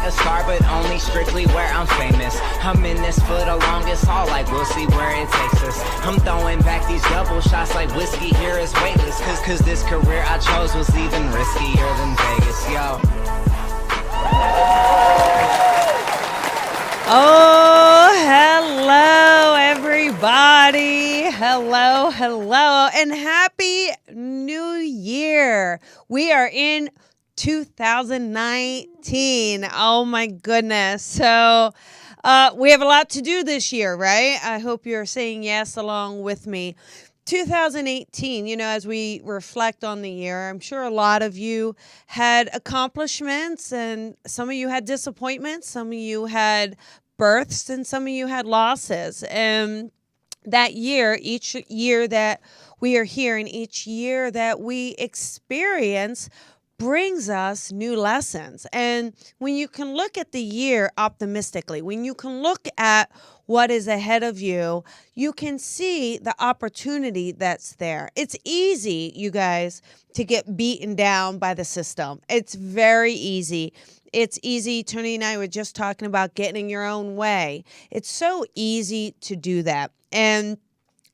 like a star, but only strictly where I'm famous. I'm in this for the longest haul, like we'll see where it takes us. I'm throwing back these double shots like whiskey here is weightless. Cause this career I chose was even riskier than Vegas, yo. Oh, hello, everybody. Hello, and happy New Year. We are in 2019. Oh, my goodness. So we have a lot to do this year, right? I hope you're saying yes along with me. 2018, as we reflect on the year, I'm sure a lot of you had accomplishments and some of you had disappointments, some of you had births, and some of you had losses. And that year, each year that we are here and each year that we experience brings us new lessons. And when you can look at the year optimistically, when you can look at what is ahead of you, you can see the opportunity that's there. It's easy, you guys, to get beaten down by the system. It's very easy. It's easy. Tony and I were just talking about getting in your own way. It's so easy to do that. And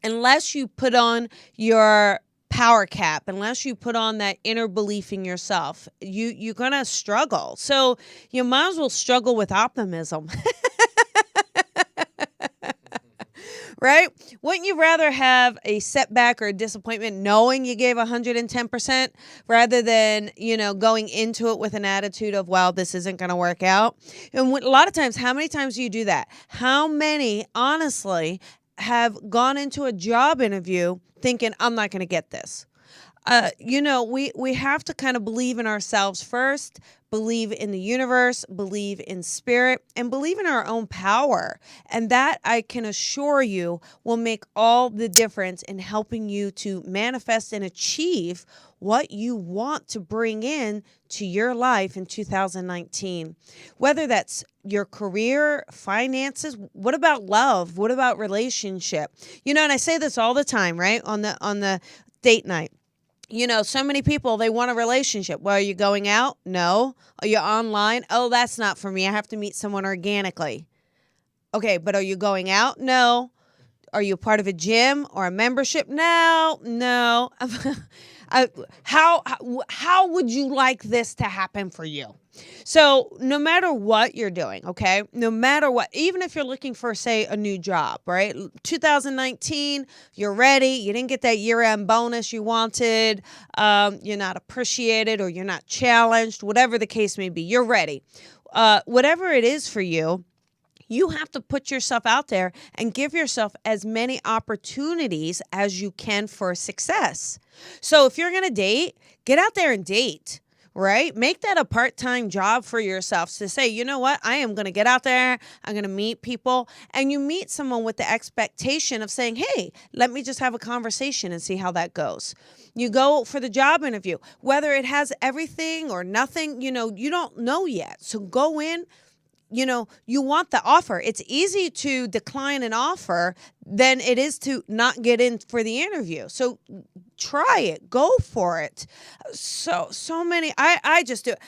unless you put on your power cap, unless you put on that inner belief in yourself, you're going to struggle. So you might as well struggle with optimism. Right? Wouldn't you rather have a setback or a disappointment knowing you gave 110% rather than, going into it with an attitude of, well, this isn't going to work out? And a lot of times, how many times do you do that? How many, honestly, have gone into a job interview thinking, I'm not going to get this? We have to kind of believe in ourselves first, believe in the universe, believe in spirit, and believe in our own power. And that, I can assure you, will make all the difference in helping you to manifest and achieve what you want to bring in to your life in 2019. Whether that's your career, finances, what about love? What about relationship? And I say this all the time, right? On the date night. So many people, they want a relationship. Well, are you going out? No. Are you online? Oh, that's not for me. I have to meet someone organically. Okay, but are you going out? No. Are you part of a gym or a membership? No. How would you like this to happen for you? So no matter what you're doing, okay, no matter what, even if you're looking for, say, a new job, right? 2019, you're ready. You didn't get that year-end bonus you wanted. You're not appreciated or you're not challenged, whatever the case may be. You're ready. Whatever it is for you, you have to put yourself out there and give yourself as many opportunities as you can for success. So if you're going to date, get out there and date. Right? Make that a part-time job for yourself to say, you know what? I am going to get out there. I'm going to meet people. And you meet someone with the expectation of saying, hey, let me just have a conversation and see how that goes. You go for the job interview, whether it has everything or nothing, you don't know yet. So go in. You want the offer. It's easy to decline an offer than it is to not get in for the interview. So try it. Go for it. So many, I just do it.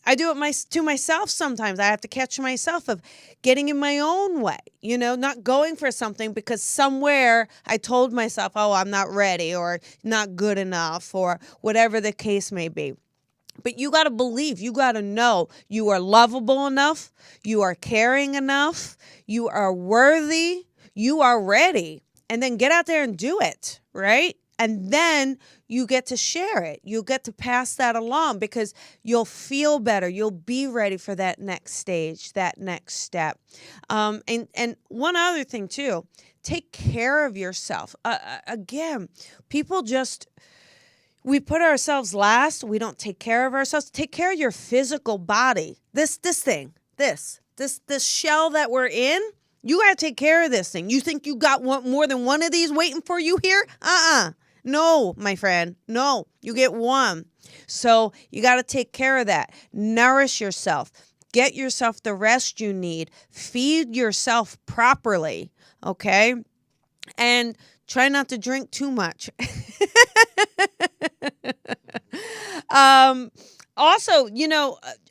I do it to myself sometimes. I have to catch myself of getting in my own way, not going for something because somewhere I told myself, oh, I'm not ready or not good enough or whatever the case may be. But you got to believe, you got to know you are lovable enough, you are caring enough, you are worthy, you are ready. And then get out there and do it, right? And then you get to share it. You get to pass that along because you'll feel better. You'll be ready for that next stage, that next step. And one other thing too, take care of yourself. Again, people we put ourselves last. We don't take care of ourselves. Take care of your physical body. This shell that we're in, you got to take care of this thing. You think you got more than one of these waiting for you here? No, my friend. No, you get one. So you got to take care of that. Nourish yourself. Get yourself the rest you need. Feed yourself properly. Okay? And try not to drink too much. Also,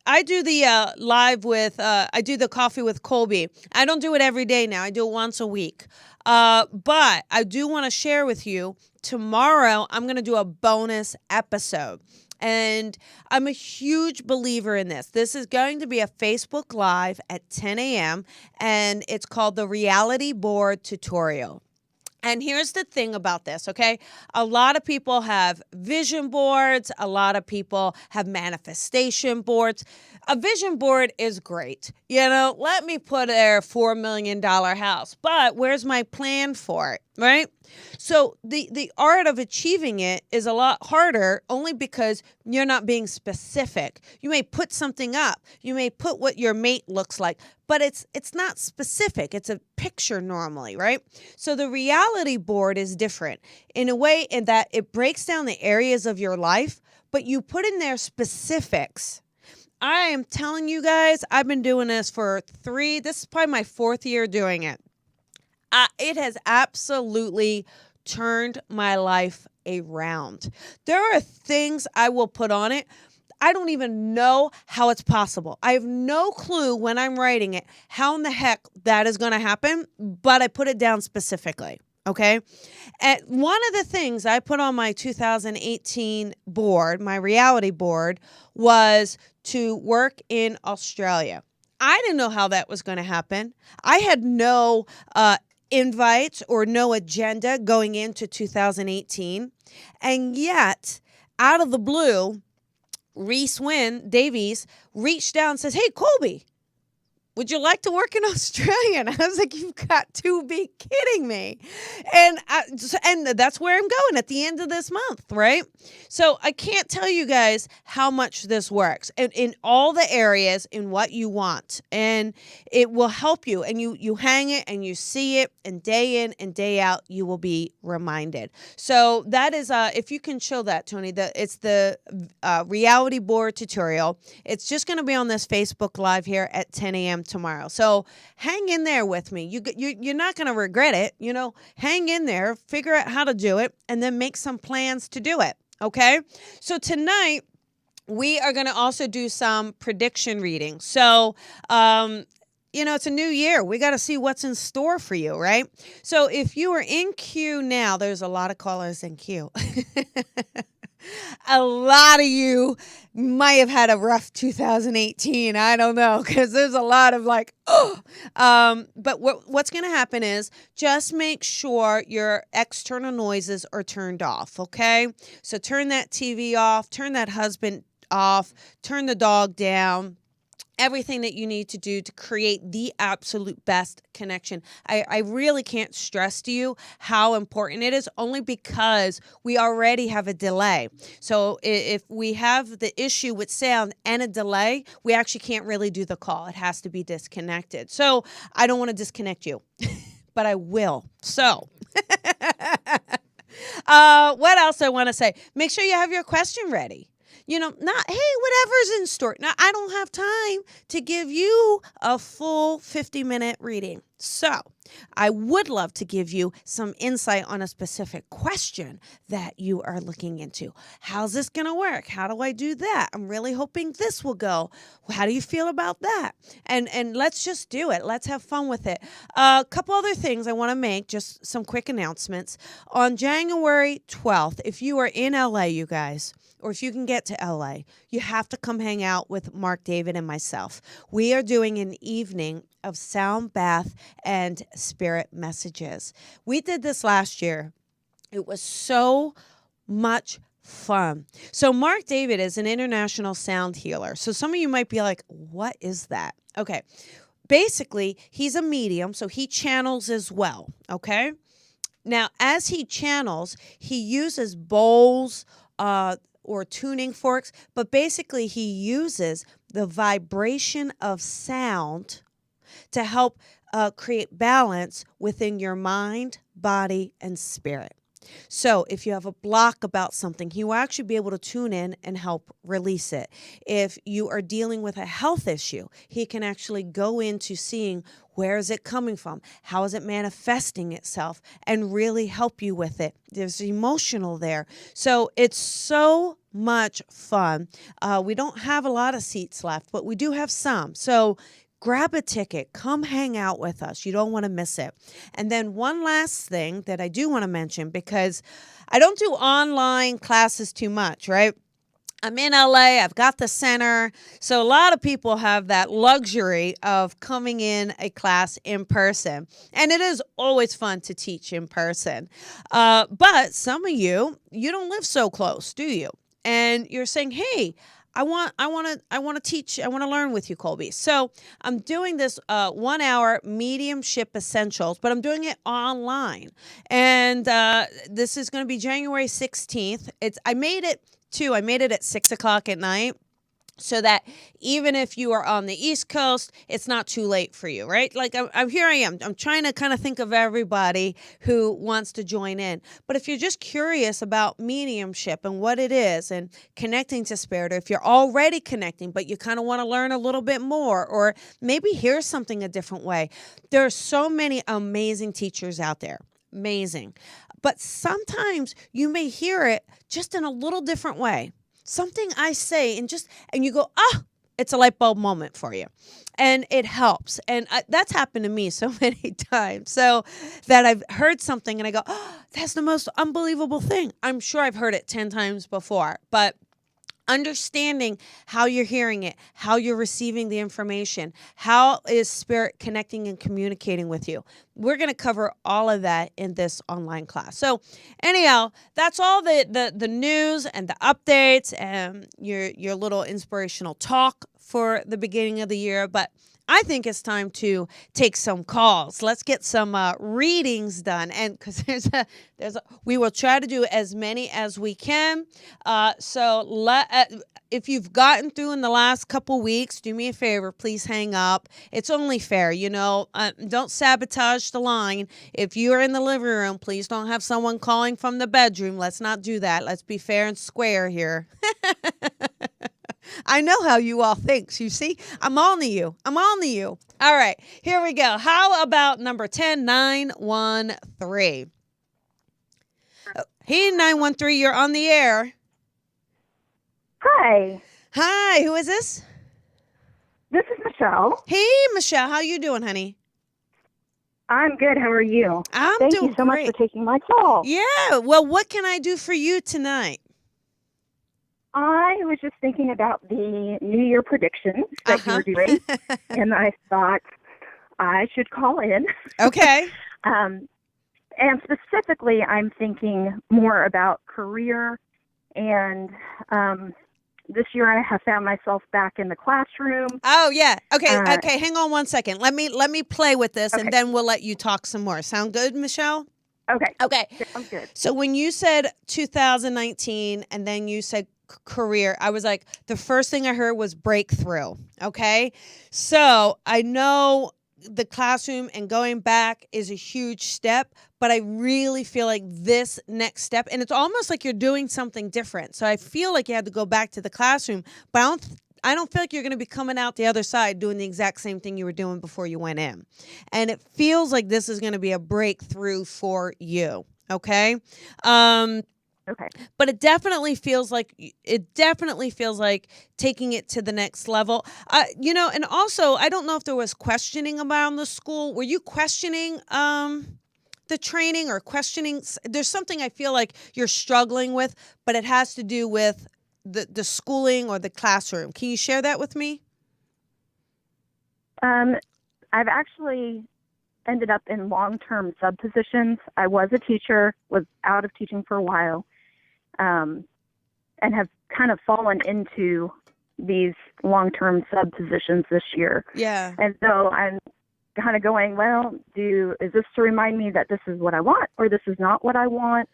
I do the live with, I do the coffee with Colby. I don't do it every day now. I do it once a week. But I do want to share with you tomorrow, I'm going to do a bonus episode. And I'm a huge believer in this. This is going to be a Facebook Live at 10 a.m. and it's called the Reality Board Tutorial. And here's the thing about this, okay? A lot of people have vision boards. A lot of people have manifestation boards. A vision board is great. Let me put a $4 million house, but where's my plan for it, right? So the art of achieving it is a lot harder only because you're not being specific. You may put something up. You may put what your mate looks like, but it's not specific. It's a picture normally, right? So the reality board is different in a way in that it breaks down the areas of your life, but you put in there specifics. I am telling you guys, I've been doing this for this is probably my 4th year doing it. It has absolutely turned my life around. There are things I will put on it. I don't even know how it's possible. I have no clue when I'm writing it how in the heck that is going to happen, but I put it down specifically. Okay. And one of the things I put on my 2018 board, my reality board, was to work in Australia. I didn't know how that was going to happen. I had no invites or no agenda going into 2018. And yet, out of the blue, Reese Davies reached out and says, "Hey, Colby, would you like to work in Australia?" And I was like, "You've got to be kidding me." And that's where I'm going at the end of this month, right? So I can't tell you guys how much this works and in all the areas in what you want. And it will help you. And you hang it and you see it, and day in and day out, you will be reminded. So that is, if you can show that, Tony, it's the reality board tutorial. It's just going to be on this Facebook Live here at 10 a.m. tomorrow. So hang in there with me. You're not going to regret it. Hang in there, figure out how to do it, and then make some plans to do it. Okay. So tonight we are going to also do some prediction reading. So, it's a new year. We got to see what's in store for you, right? So if you are in queue now, there's a lot of callers in queue. A lot of you might have had a rough 2018. I don't know, because there's a lot of but what's going to happen is just make sure your external noises are turned off, okay? So turn that TV off, turn that husband off, turn the dog down. Everything that you need to do to create the absolute best connection. I really can't stress to you how important it is, only because we already have a delay. So if we have the issue with sound and a delay, we actually can't really do the call. It has to be disconnected. So I don't want to disconnect you, but I will. So what else I want to say? Make sure you have your question ready. Not, hey, whatever's in store. Now, I don't have time to give you a full 50-minute reading. So I would love to give you some insight on a specific question that you are looking into. How's this going to work? How do I do that? I'm really hoping this will go. How do you feel about that? And let's just do it. Let's have fun with it. A couple other things I want to make, just some quick announcements. On January 12th, if you are in LA, you guys, or if you can get to LA, you have to come hang out with Mark David and myself. We are doing an evening of sound bath and spirit messages. We did this last year. It was so much fun. So Mark David is an international sound healer. So some of you might be like, what is that? Okay. Basically, he's a medium, so he channels as well. Okay. Now, as he channels, he uses bowls, or tuning forks, but basically he uses the vibration of sound to help create balance within your mind, body, and spirit. So if you have a block about something, he will actually be able to tune in and help release it. If you are dealing with a health issue, he can actually go into seeing where is it coming from, how is it manifesting itself, and really help you with it. There's emotional there. So it's so much fun. We don't have a lot of seats left, but we do have some. So grab a ticket. Come hang out with us. You don't want to miss it. And then one last thing that I do want to mention, because I don't do online classes too much, right? I'm in LA, I've got the center. So a lot of people have that luxury of coming in a class in person. And it is always fun to teach in person. But some of you don't live so close, do you? And you're saying, hey, I want to teach. I want to learn with you, Colby. So I'm doing this 1 hour mediumship essentials, but I'm doing it online. And this is going to be January 16th. I made it at 6:00 at night, so that even if you are on the East Coast, it's not too late for you, right? Like I'm here I am. I'm trying to kind of think of everybody who wants to join in. But if you're just curious about mediumship and what it is and connecting to spirit, or if you're already connecting, but you kind of want to learn a little bit more, or maybe hear something a different way, there are so many amazing teachers out there. Amazing. But sometimes you may hear it just in a little different way. Something I say and you go, it's a light bulb moment for you. And it helps. And that's happened to me so many times. So that I've heard something and I go, that's the most unbelievable thing. I'm sure I've heard it 10 times before, but understanding how you're hearing it, how you're receiving the information, how is spirit connecting and communicating with you. We're going to cover all of that in this online class. So anyhow, that's all the news and the updates and your little inspirational talk for the beginning of the year. But I think it's time to take some calls. Let's get some readings done, and because we will try to do as many as we can. If you've gotten through in the last couple weeks, do me a favor, please hang up. It's only fair, don't sabotage the line. If you're in the living room, please don't have someone calling from the bedroom. Let's not do that. Let's be fair and square here. I know how you all think. You see, I'm on to you. All right, here we go. How about number 10, 913? Hey, 913, you're on the air. Hi. Hi, who is this? This is Michelle. Hey, Michelle, how you doing, honey? I'm good. How are you? Thank you so great. much for taking my call. Yeah, well, what can I do for you tonight? I was just thinking about the New Year predictions that you were doing, and I thought I should call in. Okay. And specifically, I'm thinking more about career, and this year I have found myself back in the classroom. Oh, yeah. Okay, hang on 1 second. Let me play with this, and then we'll let you talk some more. Sound good, Michelle? Okay. Sounds good. So when you said 2019 and then you said career, I was like, the first thing I heard was breakthrough. Okay. So I know the classroom and going back is a huge step, but I really feel like this next step, and it's almost like you're doing something different. So I feel like you had to go back to the classroom, but I don't feel like you're going to be coming out the other side doing the exact same thing you were doing before you went in. And it feels like this is going to be a breakthrough for you. Okay. Okay. But it definitely feels like taking it to the next level. And also, I don't know if there was questioning around the school. Were you questioning the training or questioning? There's something I feel like you're struggling with, but it has to do with the schooling or the classroom. Can you share that with me? I've actually ended up in long-term sub-positions. I was a teacher, was out of teaching for a while, and have kind of fallen into these long-term sub-positions this year. Yeah. And so I'm kind of going, well, is this to remind me that this is what I want or this is not what I want?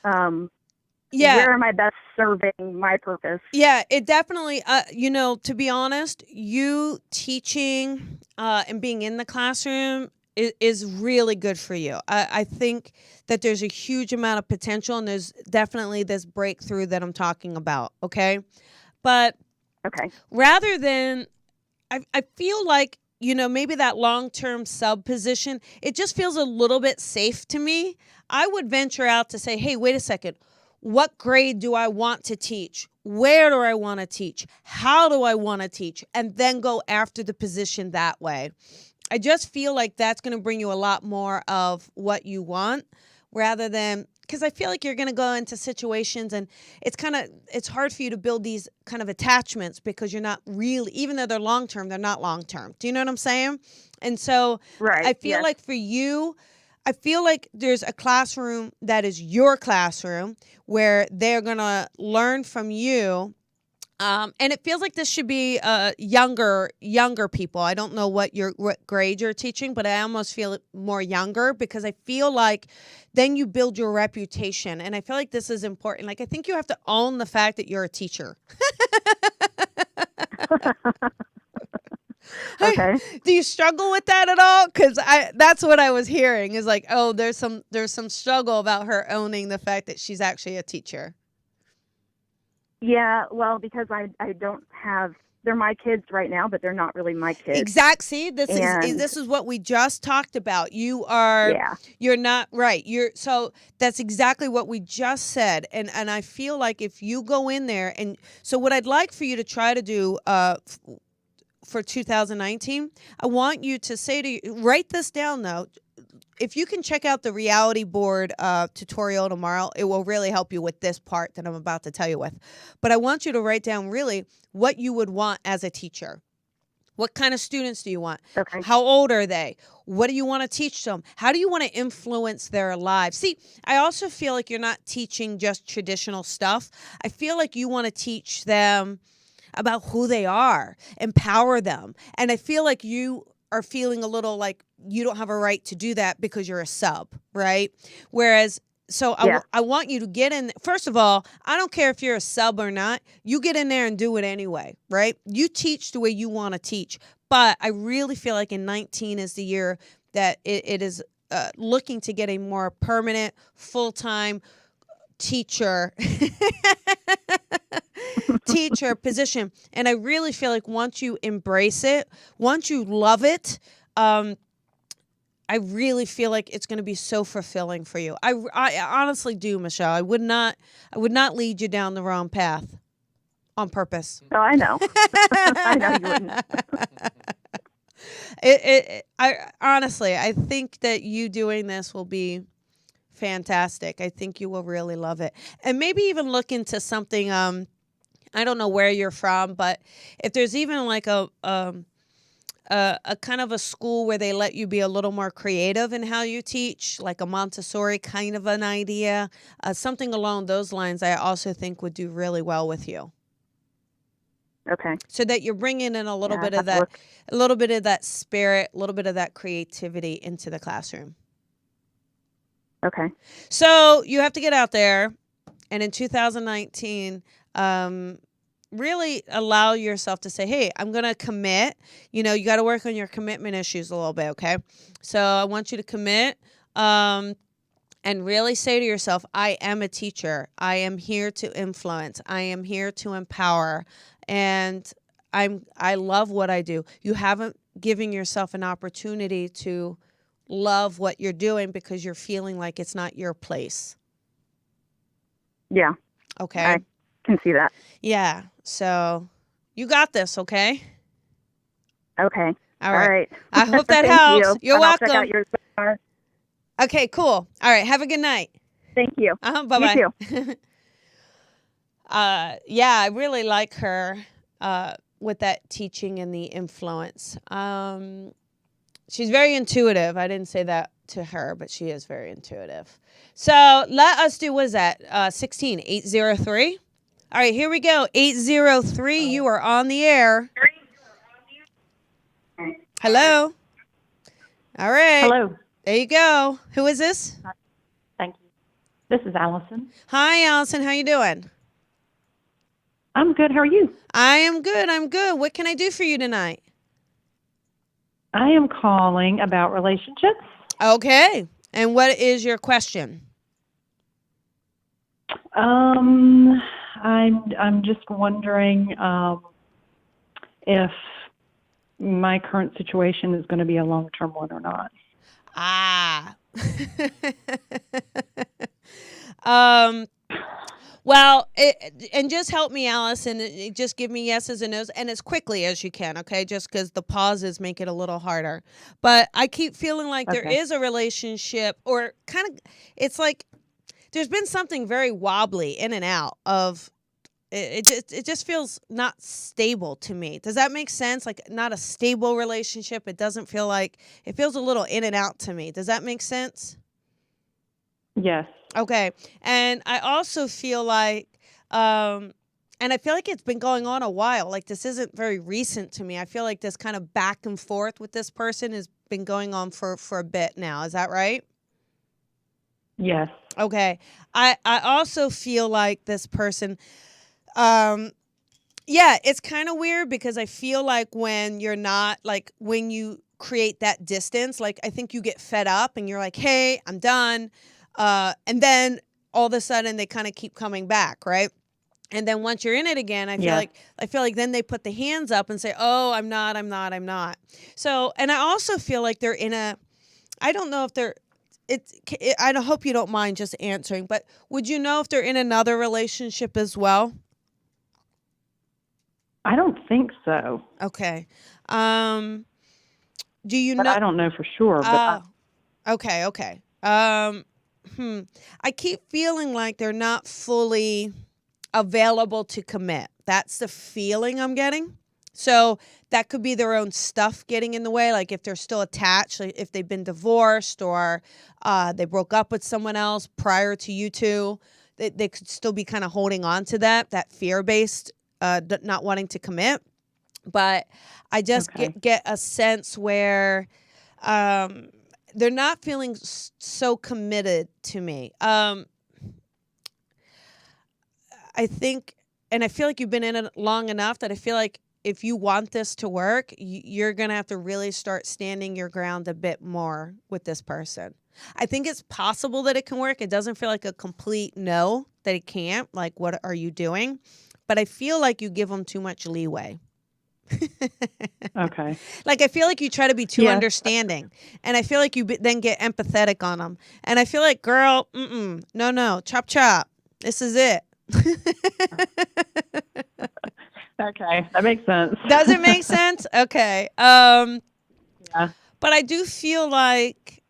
Where am I best serving my purpose? Yeah, it definitely, to be honest, you teaching and being in the classroom is really good for you. I think that there's a huge amount of potential, and there's definitely this breakthrough that I'm talking about, okay? But rather than, I feel like, maybe that long-term sub position, it just feels a little bit safe to me. I would venture out to say, hey, wait a second. what grade do I want to teach? Where do I want to teach? How do I want to teach? And then go after the position that way. I just feel like that's going to bring you a lot more of what you want rather than, because I feel like you're going to go into situations and it's hard for you to build these kind of attachments because you're not really, even though they're long-term, they're not long-term. Do you know what I'm saying? And so Right. I feel like for you, I feel like there's a classroom that is your classroom where they're going to learn from you. And it feels like this should be younger people. I don't know what grade you're teaching, but I almost feel it more younger because I feel like then you build your reputation. And I feel like this is important. Like, I think you have to own the fact that you're a teacher. Okay. Do you struggle with that at all? Because that's what I was hearing is like, oh, there's some struggle about her owning the fact that she's actually a teacher. Yeah, well, because I don't have, they're my kids right now, but they're not really my kids. Exact. See, this is what we just talked about. You're not right. So that's exactly what we just said. And I feel like if you go in there and so what I'd like for you to try to do for 2019, I want you to say to you, write this down though. If you can check out the reality board tutorial tomorrow, it will really help you with this part that I'm about to tell you with. But I want you to write down really what you would want as a teacher. What kind of students do you want? Okay. How old are they? What do you want to teach them? How do you want to influence their lives? See, I also feel like you're not teaching just traditional stuff. I feel like you want to teach them about who they are, empower them. And I feel like you are feeling a little like you don't have a right to do that because you're a sub, right? Whereas, so I want you to get in. First of all, I don't care if you're a sub or not. You get in there and do it anyway, right? You teach the way you want to teach. But I really feel like in 19 is the year that it is looking to get a more permanent, full-time teacher position. And I really feel like once you embrace it, once you love it, I really feel like it's going to be so fulfilling for you. I honestly do, Michelle. I would not lead you down the wrong path on purpose. Oh, I know. I know you wouldn't. I honestly, I think that you doing this will be fantastic. I think you will really love it. And maybe even look into something, I don't know where you're from, but if there's even like a kind of a school where they let you be a little more creative in how you teach, like a Montessori kind of an idea, something along those lines, I also think would do really well with you. Okay. So that you're bringing in a little bit of that spirit, a little bit of that creativity into the classroom. Okay. So you have to get out there, and in 2019, really allow yourself to say, hey, I'm going to commit. You know, you got to work on your commitment issues a little bit, okay? So I want you to commit and really say to yourself, I am a teacher. I am here to influence. I am here to empower. And I love what I do. You haven't given yourself an opportunity to love what you're doing because you're feeling like it's not your place. Yeah. Okay. I can see that. Yeah. So you got this, okay? Okay. All right. I hope that Thank helps. you. You're and welcome. I'll check out your seminar. Okay, cool. All right. Have a good night. Thank you. Bye-bye. You too. Yeah, I really like her with that teaching and the influence. She's very intuitive. I didn't say that to her, but she is very intuitive. So let us do, what is that? 803. All right, here we go. 803, you are on the air. Hello. All right. Hello. There you go. Who is this? Thank you. This is Allison. Hi, Allison. How you doing? I'm good. How are you? I am good. I'm good. What can I do for you tonight? I am calling about relationships. Okay. And what is your question? I'm just wondering if my current situation is going to be a long-term one or not. Well, and just help me, Alice, and just give me yeses and nos, and as quickly as you can, okay? Just because the pauses make it a little harder. But I keep feeling like there Okay. is a relationship, or kind of, it's like there's been something very wobbly in and out of. It just feels not stable to me. Does that make sense? Like not a stable relationship. It doesn't feel like it feels a little in and out to me. Does that make sense? Yes. Okay. And I also feel like, and I feel like it's been going on a while. Like this isn't very recent to me. I feel like this kind of back and forth with this person has been going on for a bit now. Is that right? Yes. Okay. I also feel like this person, yeah, it's kind of weird because I feel like when you're not, like when you create that distance, like I think you get fed up and you're like, hey, I'm done. And then all of a sudden they kind of keep coming back, right? And then once you're in it again, I feel like then they put the hands up and say, oh, I'm not. So, and I also feel like they're in a, I don't know if they're, I hope you don't mind just answering, but would you know if they're in another relationship as well? I don't think so. Okay. Do you But know? I don't know for sure. But Okay. I keep feeling like they're not fully available to commit. That's the feeling I'm getting. So that could be their own stuff getting in the way. Like if they're still attached, like if they've been divorced or they broke up with someone else prior to you two, they could still be kind of holding on to that fear-based, not wanting to commit. But I just Okay. get a sense where they're not feeling so committed to me. I think, and I feel like you've been in it long enough that I feel like if you want this to work, you're going to have to really start standing your ground a bit more with this person. I think it's possible that it can work. It doesn't feel like a complete no that it can't. Like, what are you doing? But I feel like you give them too much leeway. Okay. Like I feel like you try to be too Yes. understanding, and I feel like you then get empathetic on them. And I feel like, girl, no, chop chop. This is it. Okay, that makes sense. Does it make sense? Okay. Yeah. But I do feel like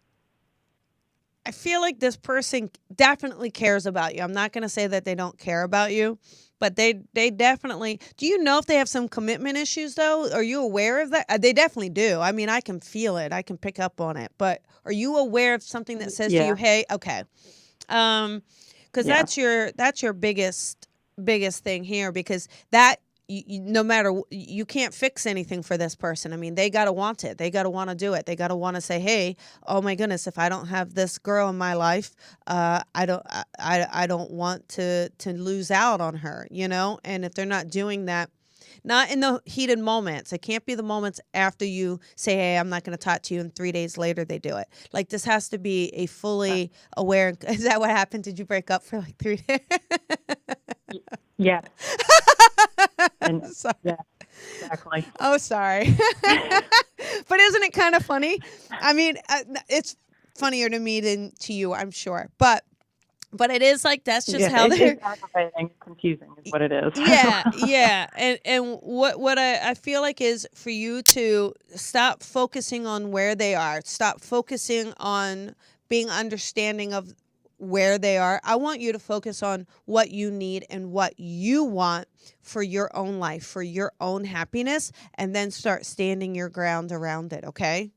this person definitely cares about you. I'm not going to say that they don't care about you, but they definitely. Do you know if they have some commitment issues though? Are you aware of that? They definitely do. I mean, I can feel it. I can pick up on it. But are you aware of something that says to you, "Hey, okay," because that's your biggest thing here, because that. No matter, you can't fix anything for this person. I mean, they got to want it. They got to want to do it. They got to want to say, hey, oh my goodness, if I don't have this girl in my life, I don't want to lose out on her, you know? And if they're not doing that, not in the heated moments, it can't be the moments after you say, hey, I'm not going to talk to you, and 3 days later they do it. Like this has to be a fully aware. Is that what happened? Did you break up for like 3 days? Yeah. And, yeah, exactly. Oh, sorry. But isn't it kind of funny? I mean, it's funnier to me than to you, I'm sure. But it is like that's just how they're. It's aggravating, confusing is what it is. Yeah. And what I feel like is for you to stop focusing on where they are. Stop focusing on being understanding of where they are. I want you to focus on what you need and what you want for your own life, for your own happiness, and then start standing your ground around it, okay?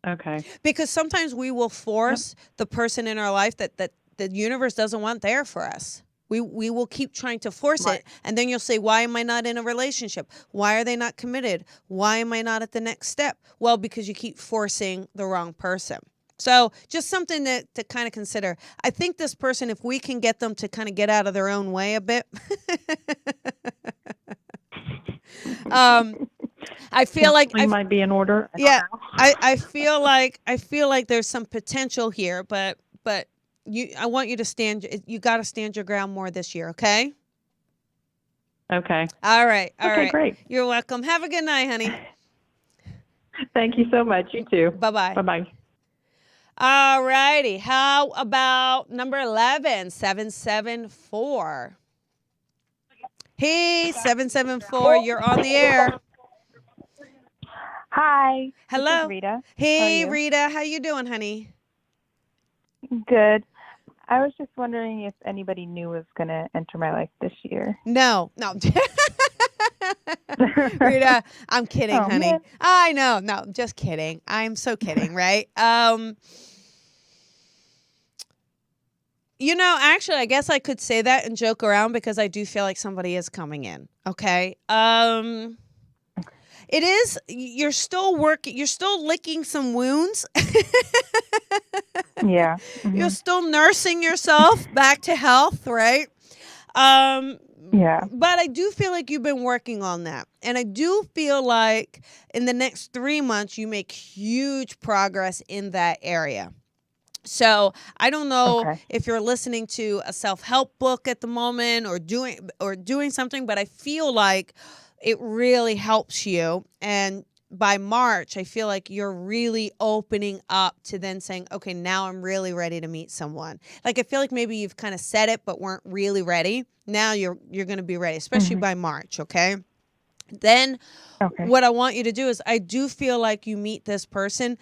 Okay. Because sometimes we will force the person in our life that the universe doesn't want there for us. We will keep trying to force it, and then you'll say, why am I not in a relationship? Why are they not committed? Why am I not at the next step? Well, because you keep forcing the wrong person. So just something to kind of consider. I think this person, if we can get them to kind of get out of their own way a bit, I feel like we might be in order. I feel like there's some potential here, but I want you to stand. You got to stand your ground more this year, okay? Okay. All right. Okay, great. You're welcome. Have a good night, honey. Thank you so much. You too. Bye-bye. Bye-bye. All righty. How about number 11, 774? Hey, 774, you're on the air. Hi. Hello. This is Rita. Hey, How are you? Rita. How you doing, honey? Good. I was just wondering if anybody new was going to enter my life this year. No. Rita, I'm kidding, Oh, honey. man. I know. No, just kidding. I'm so kidding, right? Actually, I guess I could say that and joke around because I do feel like somebody is coming in. Okay. It is, you're still working, you're still licking some wounds. Yeah. You're still nursing yourself back to health, right? Yeah. But I do feel like you've been working on that. And I do feel like in the next 3 months, you make huge progress in that area. So I don't know if you're listening to a self-help book at the moment or doing something, but I feel like it really helps you. And by March, I feel like you're really opening up to then saying, okay, now I'm really ready to meet someone. Like I feel like maybe you've kind of said it, but weren't really ready. Now you're going to be ready, especially by March. Okay. Then what I want you to do is I do feel like you meet this person.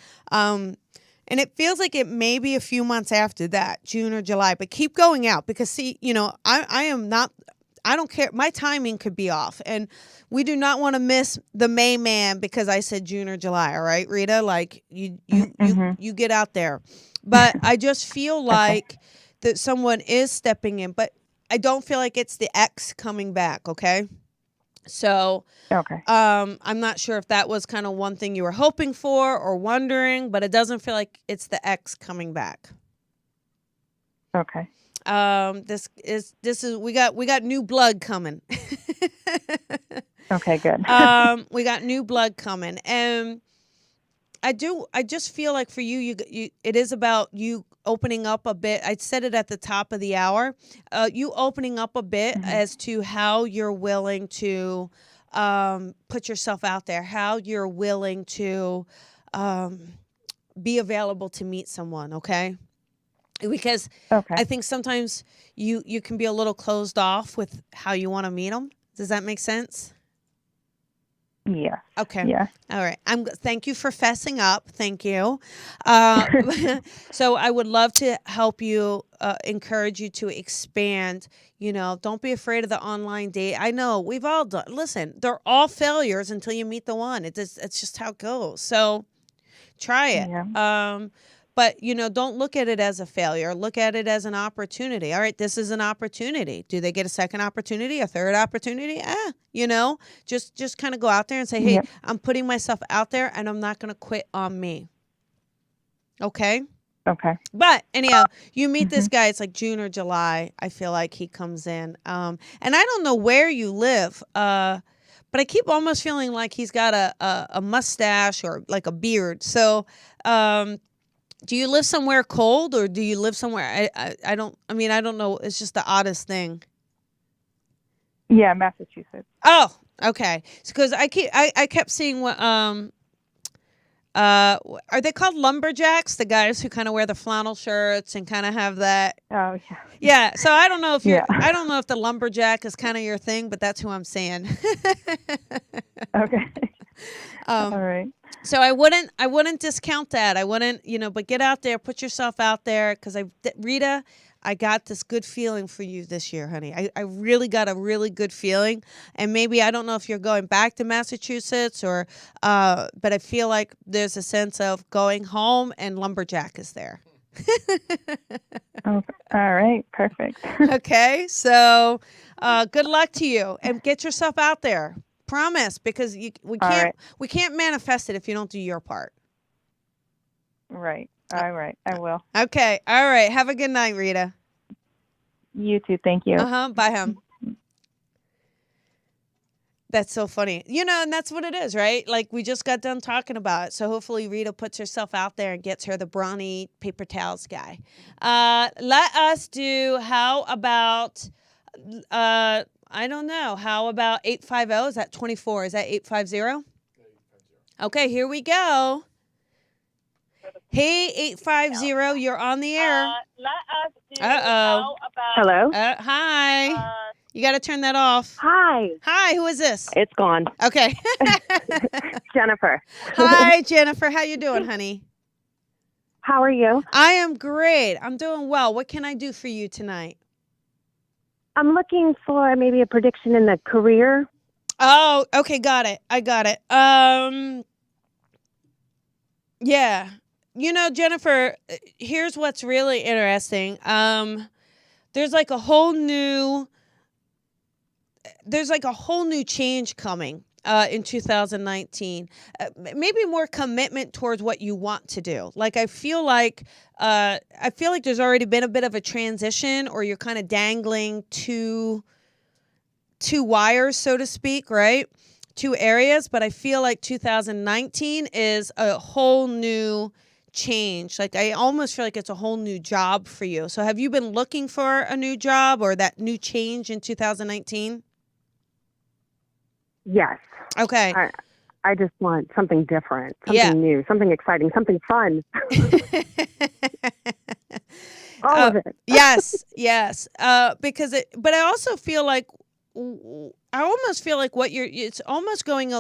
And it feels like it may be a few months after that, June or July, but keep going out because see, I don't care. My timing could be off and we do not want to miss the May man because I said June or July. All right, Rita, like you get out there, but I just feel like that someone is stepping in, but I don't feel like it's the ex coming back. Okay. So, I'm not sure if that was kind of one thing you were hoping for or wondering, but it doesn't feel like it's the ex coming back. Okay. This is we got new blood coming. Okay, good. We got new blood coming, and I just feel like for you it is about you opening up a bit. I said it at the top of the hour. You opening up a bit as to how you're willing to put yourself out there, how you're willing to be available to meet someone, okay? Because I think sometimes you can be a little closed off with how you want to meet them. Does that make sense? Yeah. Okay. Yeah. All right. Thank you for fessing up. Thank you. So I would love to help you, encourage you to expand. Don't be afraid of the online date. I know we've all done. Listen, they're all failures until you meet the one. It's just how it goes. So try it. Yeah. But, don't look at it as a failure. Look at it as an opportunity. All right, this is an opportunity. Do they get a second opportunity, a third opportunity? Just kind of go out there and say, hey, I'm putting myself out there and I'm not going to quit on me. Okay? Okay. But anyhow, you meet this guy. It's like June or July. I feel like he comes in. And I don't know where you live, but I keep almost feeling like he's got a mustache or like a beard. So, do you live somewhere cold or do you live somewhere? I don't know. It's just the oddest thing. Yeah, Massachusetts. Oh, okay. Because I kept seeing what are they called lumberjacks? The guys who kind of wear the flannel shirts and kind of have that. Oh yeah. Yeah. So I don't know if I don't know if the lumberjack is kind of your thing, but that's who I'm saying. Okay. All right. So I wouldn't discount that. I wouldn't, but get out there, put yourself out there. Because Rita, I got this good feeling for you this year, honey. I really got a really good feeling. And maybe, I don't know if you're going back to Massachusetts or, but I feel like there's a sense of going home and lumberjack is there. Oh, all right. Perfect. Okay. So good luck to you and get yourself out there. Promise, because we can't manifest it if you don't do your part. Right. All right. I will. Okay. All right. Have a good night, Rita. You too. Thank you. Bye, hon. That's so funny. And that's what it is, right? Like we just got done talking about it. So hopefully Rita puts herself out there and gets her the brawny paper towels guy. Let us do, how about, I don't know. How about 850? Is that 24? Is that 850? Okay, here we go. Hey, 850, you're on the air. Let us do Uh-oh. Hello? Hi. You got to turn that off. Hi. Hi, who is this? It's gone. Okay. Jennifer. Hi, Jennifer. How you doing, honey? How are you? I am great. I'm doing well. What can I do for you tonight? I'm looking for maybe a prediction in the career. Oh, okay, got it. I got it. Yeah. You know, Jennifer, here's what's really interesting. There's like a whole new change coming in 2019. Maybe more commitment towards what you want to do. Like I feel like there's already been a bit of a transition, or you're kind of dangling two wires, so to speak, right? Two areas, but I feel like 2019 is a whole new change. Like I almost feel like it's a whole new job for you. So have you been looking for a new job or that new change in 2019? Yes. Okay. I just want something different, something new, something exciting, something fun. All of it. Yes. But I also feel like, it's almost going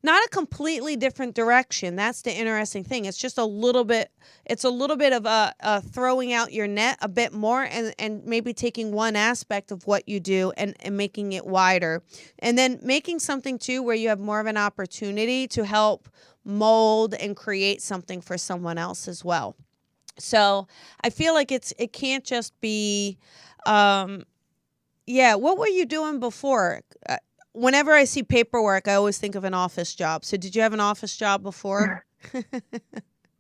not a completely different direction. That's the interesting thing. It's just a little bit of throwing out your net a bit more and maybe taking one aspect of what you do and making it wider. And then making something too where you have more of an opportunity to help mold and create something for someone else as well. So I feel like it can't just be, what were you doing before? Whenever I see paperwork, I always think of an office job. So did you have an office job before? I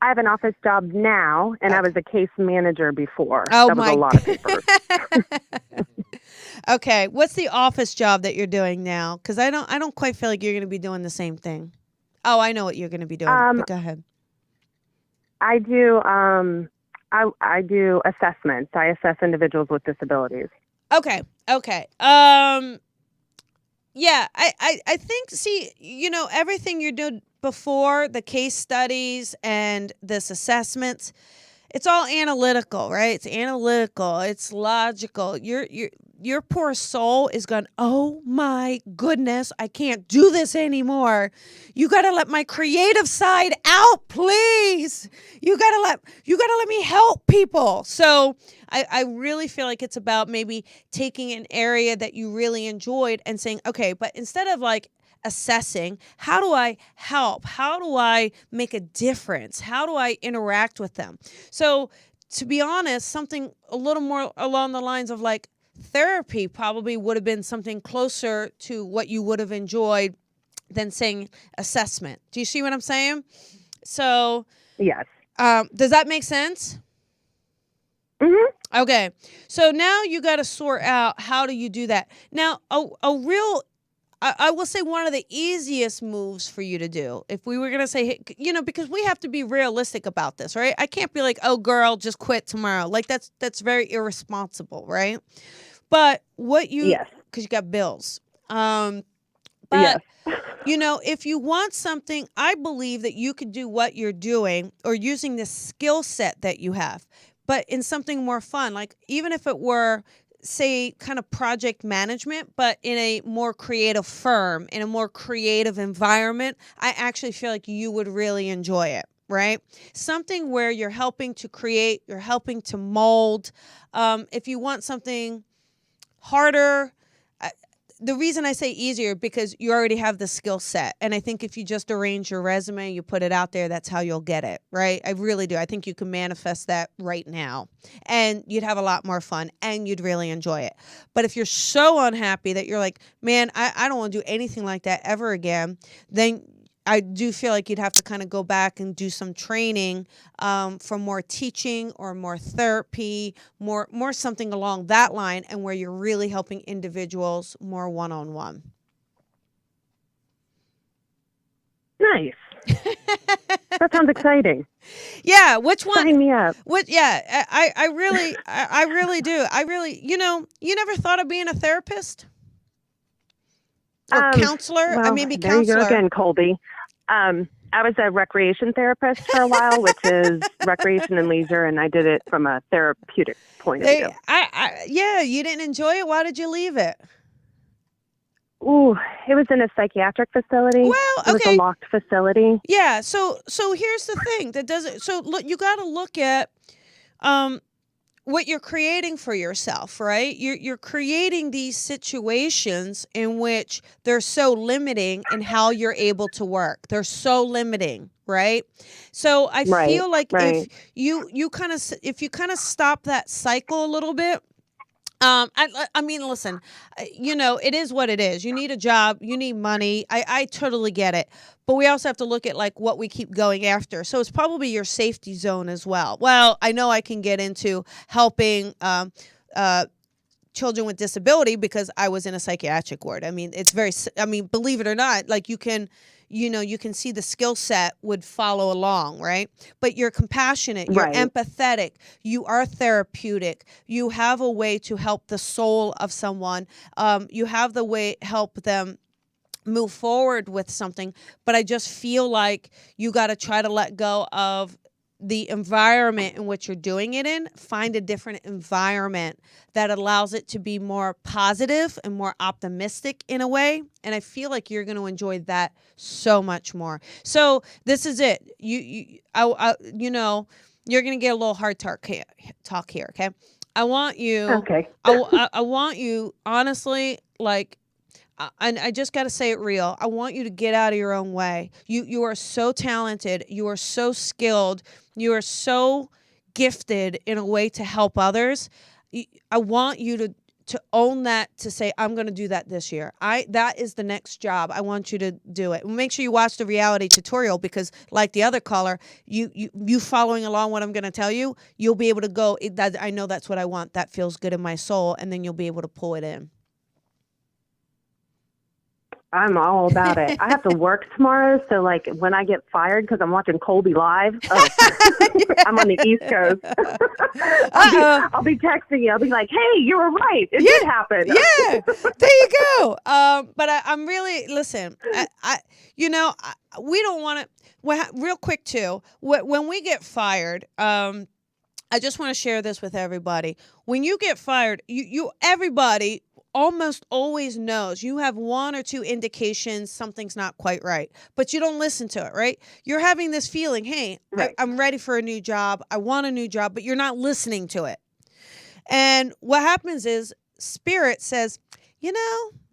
have an office job now, and I was a case manager before. Oh, that was a lot of papers. Okay, what's the office job that you're doing now? Because I don't quite feel like you're going to be doing the same thing. Oh, I know what you're going to be doing. But go ahead. I do I do assessments. I assess individuals with disabilities. Okay. Yeah, I think, see, you know, everything you did before, the case studies and this assessments, it's all analytical, right? It's analytical. It's logical. Your poor soul is going, oh my goodness, I can't do this anymore. You got to let my creative side out, please. You got to let me help people. So I really feel like it's about maybe taking an area that you really enjoyed and saying, okay, but instead of like assessing, how do I help? How do I make a difference? How do I interact with them? So to be honest, something a little more along the lines of like therapy probably would have been something closer to what you would have enjoyed than saying assessment. Do you see what I'm saying? So yes. Does that make sense? Mm-hmm. Okay. So now you got to sort out how do you do that. Now, I will say one of the easiest moves for you to do, if we were going to say, hey, you know, because we have to be realistic about this, right? I can't be like, oh, girl, just quit tomorrow. Like that's very irresponsible, right? But what you, because you got bills. But, you know, if you want something, I believe that you could do what you're doing or using this skill set that you have, but in something more fun. Like even if it were, say, kind of project management, but in a more creative firm, in a more creative environment, I actually feel like you would really enjoy it, right? Something where you're helping to create, you're helping to mold. If you want something harder, the reason I say easier, because you already have the skill set. And I think if you just arrange your resume, you put it out there, that's how you'll get it, right? I really do. I think you can manifest that right now. And you'd have a lot more fun and you'd really enjoy it. But if you're so unhappy that you're like, man, I don't want to do anything like that ever again, then I do feel like you'd have to kind of go back and do some training for more teaching or more therapy, more something along that line, and where you're really helping individuals more one-on-one. Nice. That sounds exciting. Yeah, which one? Sign me up. Yeah, I really do. You know, you never thought of being a therapist or counselor? Well, I mean, be there counselor. you go again, Colby. I was a recreation therapist for a while, which is recreation and leisure, and I did it from a therapeutic point of view. Yeah, you didn't enjoy it. Why did you leave it? Ooh, it was in a psychiatric facility. Well, It was a locked facility. Yeah. So here's the thing that doesn't. So look, you got to look at what you're creating for yourself, right? You're creating these situations in which they're so limiting in how you're able to work. They're so limiting, right? So I feel like if you kind of stop that cycle a little bit. I mean, listen, it is what it is. You need a job, you need money. I totally get it. But we also have to look at like what we keep going after. So it's probably your safety zone as well. Well, I know I can get into helping children with disability because I was in a psychiatric ward. I mean, believe it or not, like you can see the skill set would follow along, right? But you're compassionate, you're empathetic, you are therapeutic, you have a way to help the soul of someone, you have the way help them move forward with something. But I just feel like you got to try to let go of the environment in which you're doing it in. Find a different environment that allows it to be more positive and more optimistic in a way. And I feel like you're going to enjoy that so much more. So this is it. You're going to get a little hard talk here. Okay. I want you, I want you honestly, like, and I just got to say it real. I want you to get out of your own way. You are so talented. You are so skilled. You are so gifted in a way to help others. I want you to own that, to say, I'm going to do that this year. That is the next job. I want you to do it. Make sure you watch the reality tutorial because like the other caller, you following along what I'm going to tell you, you'll be able to go, I know that's what I want. That feels good in my soul. And then you'll be able to pull it in. I'm all about it. I have to work tomorrow, so like when I get fired because I'm watching Colby live, I'm on the East Coast. I'll be texting you. I'll be like, "Hey, you were right. It did happen." Yeah, there you go. But I'm really listen. We don't want to. Well, real quick too. When we get fired, I just want to share this with everybody. When you get fired, everybody almost always knows. You have one or two indications something's not quite right, but you don't listen to it, right? You're having this feeling, hey, I'm ready for a new job. I want a new job, but you're not listening to it. And what happens is Spirit says,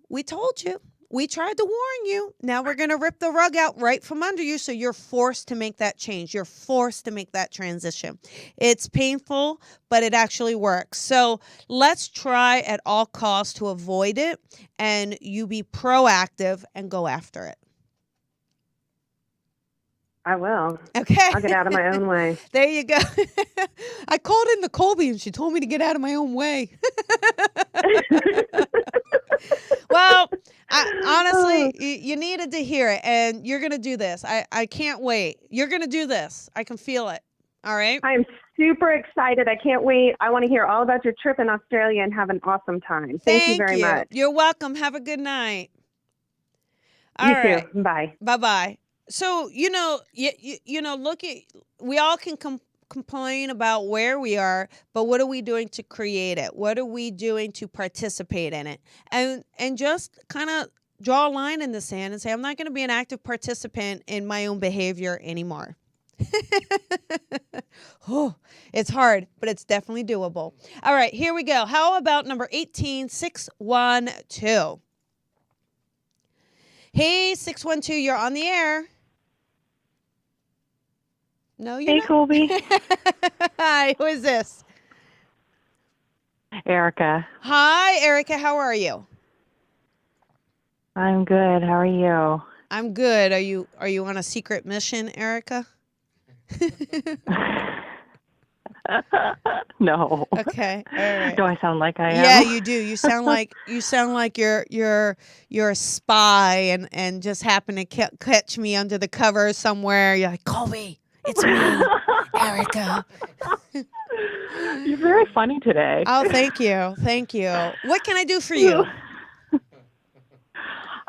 we told you. We tried to warn you. Now we're going to rip the rug out right from under you. So you're forced to make that change. You're forced to make that transition. It's painful, but it actually works. So let's try at all costs to avoid it, and you be proactive and go after it. I will. Okay. I'll get out of my own way. There you go. I called in the Colby and she told me to get out of my own way. Well, honestly, you needed to hear it, and you're going to do this. I can't wait. You're going to do this. I can feel it. All right? I am super excited. I can't wait. I want to hear all about your trip in Australia and have an awesome time. Thank you very much. You're welcome. Have a good night. All right. Too. Bye. Bye-bye. So, look at, we all can complain about where we are, but what are we doing to create it? What are we doing to participate in it? And just kind of draw a line in the sand and say, I'm not going to be an active participant in my own behavior anymore. Oh, it's hard, but it's definitely doable. All right, here we go. How about number 18612? Hey, 612, you're on the air. No, you're not. Hey, Colby. Hi, who is this? Erica. Hi, Erica. How are you? I'm good. How are you? I'm good. Are you on a secret mission, Erica? No. Okay. All right. Do I sound like I am? Yeah, you do. You sound like you're a spy and just happen to catch me under the cover somewhere. You're like, Colby, it's me, Erica. You're very funny today. Oh, thank you. Thank you. What can I do for you?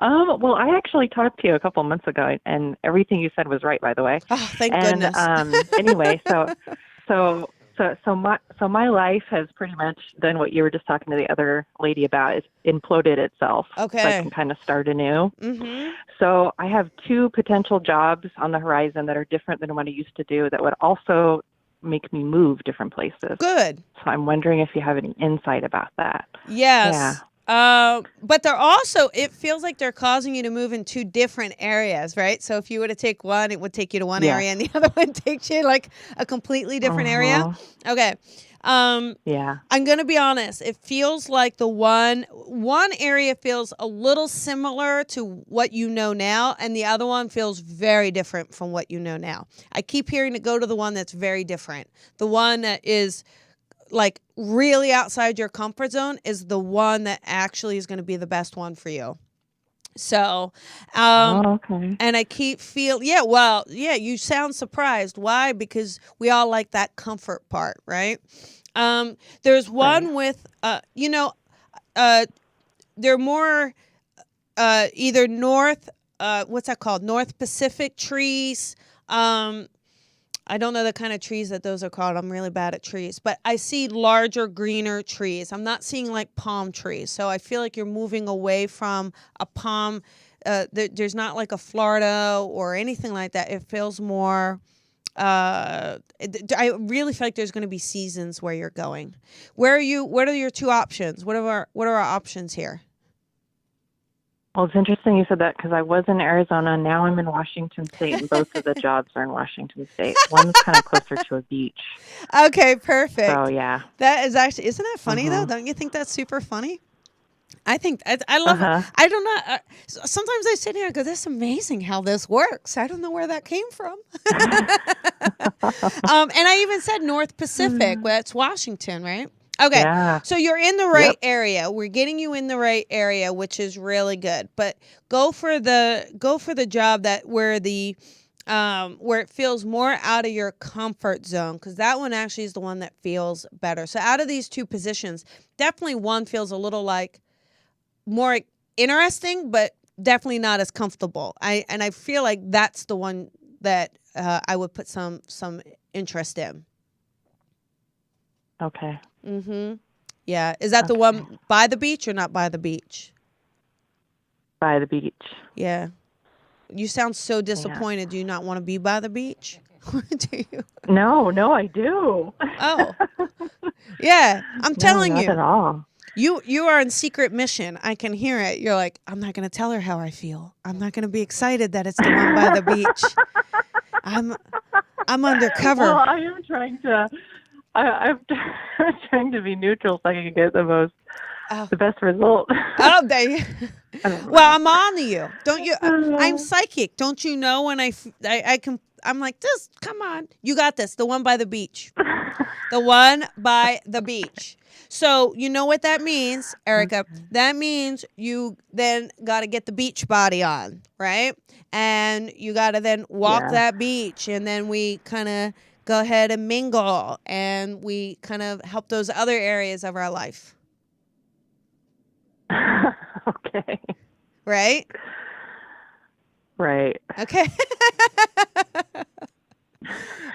Well, I actually talked to you a couple months ago, and everything you said was right, by the way. Oh, thank And goodness. anyway, so my life has pretty much done what you were just talking to the other lady about. It's imploded itself. Okay. So I can kind of start anew. Mm-hmm. So I have 2 potential jobs on the horizon that are different than what I used to do that would also make me move different places. Good. So I'm wondering if you have any insight about that. Yes. But they're also, it feels like they're causing you to move in 2 different areas, right? So if you were to take one, it would take you to one area, and the other one takes you like a completely different area. Okay. Yeah. I'm going to be honest. It feels like the one area feels a little similar to what you know now, and the other one feels very different from what you know now. I keep hearing to go to the one that's very different. The one that is like really outside your comfort zone is the one that actually is going to be the best one for you. So, Okay. and I keep you sound surprised. Why? Because we all like that comfort part, right? There's one with, they're more, either north, what's that called? North Pacific trees. I don't know the kind of trees that those are called. I'm really bad at trees, but I see larger, greener trees. I'm not seeing like palm trees. So I feel like you're moving away from a palm. There's not like a Florida or anything like that. It feels more, I really feel like there's going to be seasons where you're going. Where are you? What are your 2 options? What are our options here? Well, it's interesting you said that because I was in Arizona. Now I'm in Washington State, and both of the jobs are in Washington State. One's kind of closer to a beach. Okay, perfect. So, yeah. That is actually, isn't that funny though? Don't you think that's super funny? I think, I love it. I don't know. Sometimes I sit here and go, this is amazing how this works. I don't know where that came from. And I even said North Pacific. Well, that's Washington, right? Okay, so you're in the right area. We're getting you in the right area, which is really good. But go for the job that where it feels more out of your comfort zone, because that one actually is the one that feels better. So out of these 2 positions, definitely one feels a little like more interesting, but definitely not as comfortable. I feel like that's the one that I would put some interest in. Okay. Mm-hmm. Yeah. Is that the one by the beach or not by the beach? By the beach. Yeah. You sound so disappointed. Yeah. Do you not want to be by the beach? Do you? No, I do. Oh. Yeah. I'm telling you. Not at all. You are in secret mission. I can hear it. You're like, I'm not going to tell her how I feel. I'm not going to be excited that it's the one by the beach. I'm undercover. Well, I am trying to... I'm trying to be neutral so I can get the best result. Oh, well, I'm on to you. Don't you? I'm psychic. Don't you know when I can? I'm like this. Come on, you got this. The one by the beach. The one by the beach. So you know what that means, Erica? That means you then got to get the beach body on, right? And you got to then walk that beach, and then we kind of go ahead and mingle, and we kind of help those other areas of our life. Okay. Right? Right. Okay.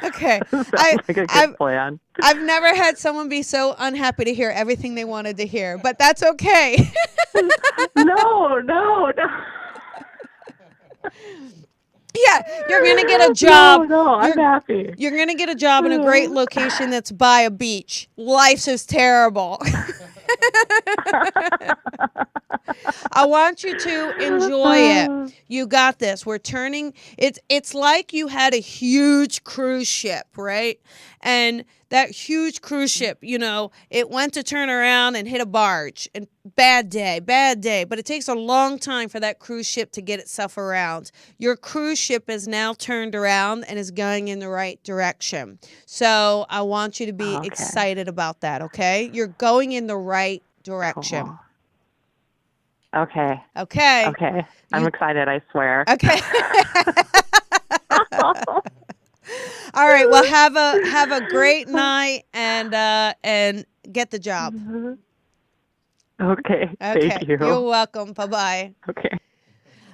Okay. Sounds like a good plan. I've never had someone be so unhappy to hear everything they wanted to hear, but that's okay. No. Yeah, you're going to get a job. No, I'm happy. You're going to get a job in a great location that's by a beach. Life is terrible. I want you to enjoy it. You got this. We're turning, it's like you had a huge cruise ship, right? And that huge cruise ship, it went to turn around and hit a barge. And bad day. But it takes a long time for that cruise ship to get itself around. Your cruise ship is now turned around and is going in the right direction. So I want you to be excited about that, okay? You're going in the right direction. Cool. Okay. Okay. I'm excited, I swear. Okay. All right. Well, have a great night and get the job. Okay. Thank you. You're welcome. Bye-bye. Okay.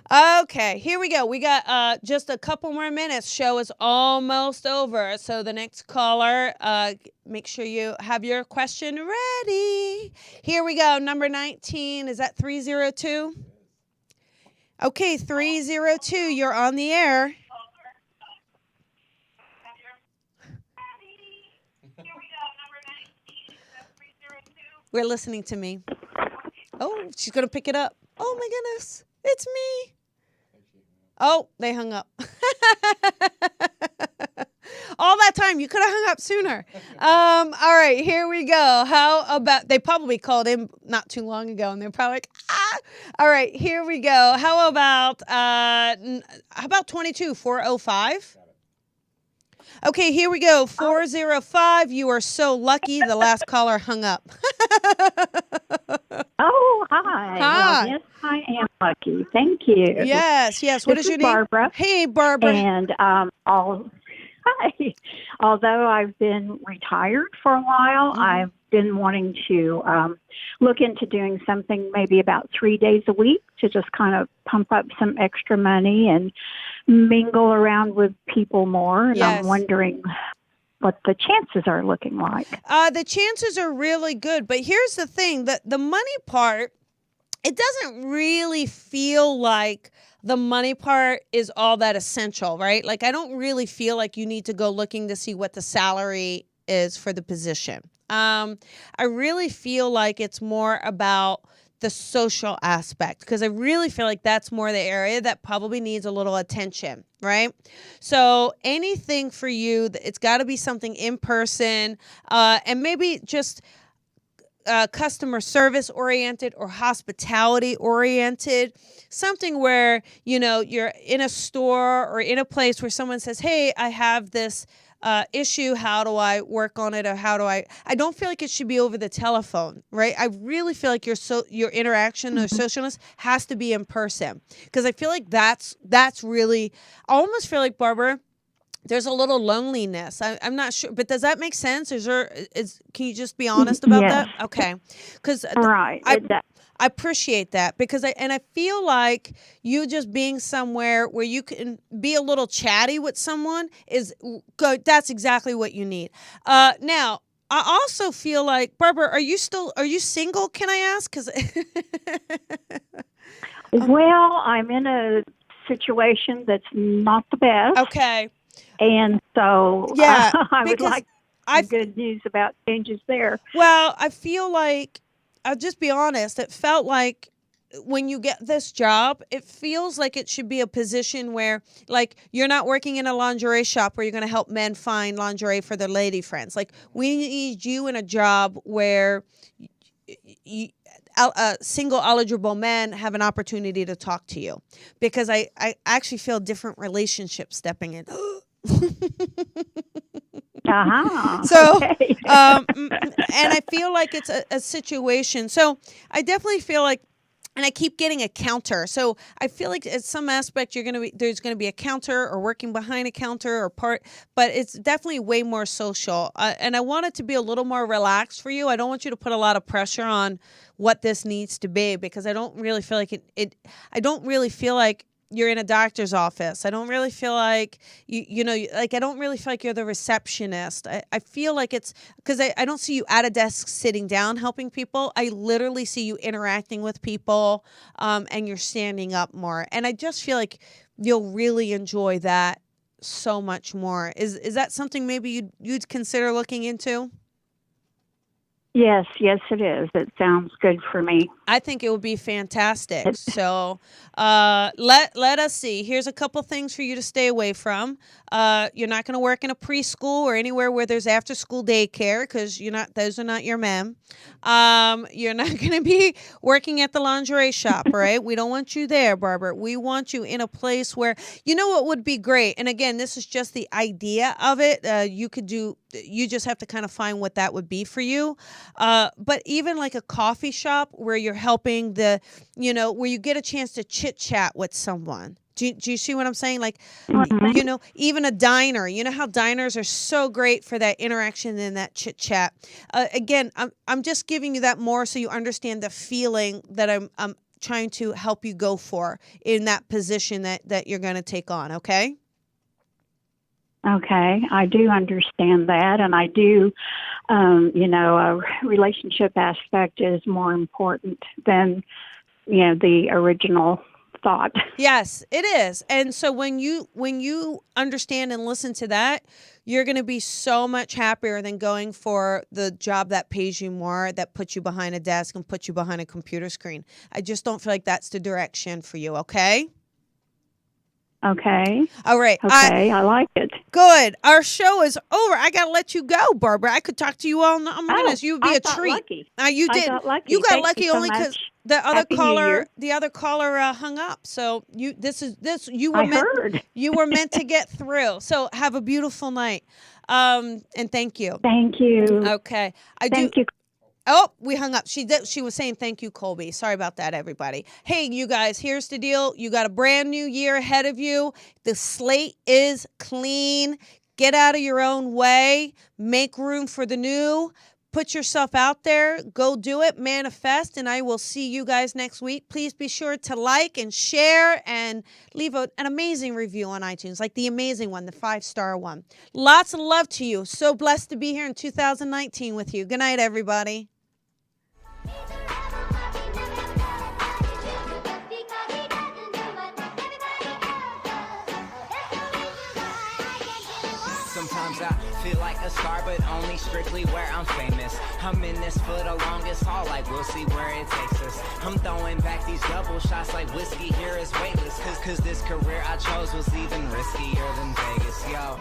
Okay, here we go. We got just a couple more minutes. Show is almost over. So the next caller, make sure you have your question ready. Here we go. Number 19. Is that 302? Okay, 302. You're on the air. We're listening to me. Oh, she's going to pick it up. Oh, my goodness. It's me. Oh, they hung up. All that time, you could have hung up sooner. All right, here we go. How about, they probably called in not too long ago, and they're probably like, ah. All right, here we go. How about 22, 405? Okay, here we go. 405, you are so lucky. The last caller hung up. Oh, hi. Hi. Well, yes, I am lucky. Thank you. Yes. What This is your is name? Barbara. Hey, Barbara. And hi. Although I've been retired for a while, I've been wanting to look into doing something maybe about 3 days a week to just kind of pump up some extra money and mingle around with people more. And Yes. I'm wondering what the chances are looking like. The chances are really good. But here's the thing, that the money part, it doesn't really feel like the money part is all that essential, right? Like, I don't really feel like you need to go looking to see what the salary is for the position. I really feel like it's more about the social aspect, because I really feel like that's more the area that probably needs a little attention, right? So anything for you, it's got to be something in person, and maybe just customer service oriented or hospitality oriented, something where, you're in a store or in a place where someone says, hey, I have this issue. How do I work on it? Or I don't feel like it should be over the telephone, right? I really feel like your interaction or socialness has to be in person, because I feel like that's really, I almost feel like, Barbara, there's a little loneliness. I'm not sure, but does that make sense? Can you just be honest about Yes. that? Okay. Because Right. I appreciate that, because I feel like you just being somewhere where you can be a little chatty with someone is good. That's exactly what you need. Now, I also feel like, Barbara, are you single? Can I ask? 'Cause Well, I'm in a situation that's not the best. okay. And so Yeah, I would because like some good news about changes there. Well, I feel like, I'll just be honest, it felt like when you get this job, it feels like it should be a position where, like, you're not working in a lingerie shop where you're going to help men find lingerie for their lady friends. Like, we need you in a job where single eligible men have an opportunity to talk to you, because I actually feel different relationships stepping in. So, Okay. and I feel like it's a situation. So I definitely feel like, and I keep getting a counter. So I feel like at some aspect there's going to be a counter or working behind a counter or part, but it's definitely way more social. And I want it to be a little more relaxed for you. I don't want you to put a lot of pressure on what this needs to be, because I don't really feel like I don't really feel like you're in a doctor's office. I don't really feel like I don't really feel like you're the receptionist. I feel like it's because I don't see you at a desk sitting down helping people. I literally see you interacting with people, and you're standing up more. And I just feel like you'll really enjoy that so much more. Is that something maybe you'd consider looking into? Yes, it is. It sounds good for me. I think it would be fantastic. So let us see. Here's a couple things for you to stay away from. You're not going to work in a preschool or anywhere where there's after school daycare, because those are not your men. You're not going to be working at the lingerie shop, right? We don't want you there, Barbara. We want you in a place where, what would be great. And again, this is just the idea of it. You just have to kind of find what that would be for you. But even like a coffee shop where you're helping where you get a chance to chit chat with someone. Do you see what I'm saying? Like, even a diner, how diners are so great for that interaction and that chit chat. Again, I'm just giving you that more so you understand the feeling that I'm trying to help you go for in that position that you're going to take on. Okay. Okay, I do understand that, and I do, a relationship aspect is more important than, the original thought. Yes, it is. And so when you understand and listen to that, you're going to be so much happier than going for the job that pays you more, that puts you behind a desk and puts you behind a computer screen. I just don't feel like that's the direction for you, okay? Okay. All right. Okay, I like it. Good. Our show is over. I got to let you go, Barbara. I could talk to you all night. Oh my goodness, you would be I a got treat. lucky. You did. I got lucky. You got Thank lucky you so only because much. the other Happy New Year. caller hung up. So you were meant to get through. So have a beautiful night. And thank you. Thank you. Okay. Thank you. Oh, we hung up. She was saying thank you, Colby. Sorry about that, everybody. Hey, you guys, here's the deal. You got a brand new year ahead of you. The slate is clean. Get out of your own way. Make room for the new. Put yourself out there. Go do it. Manifest. And I will see you guys next week. Please be sure to like and share and leave an amazing review on iTunes, like the amazing one, the 5-star one. Lots of love to you. So blessed to be here in 2019 with you. Good night, everybody. Sometimes I feel like a star, but only strictly where I'm famous. I'm in this for the longest haul, like we'll see where it takes us. I'm throwing back these double shots like whiskey here is weightless. Cause this career I chose was even riskier than Vegas, yo.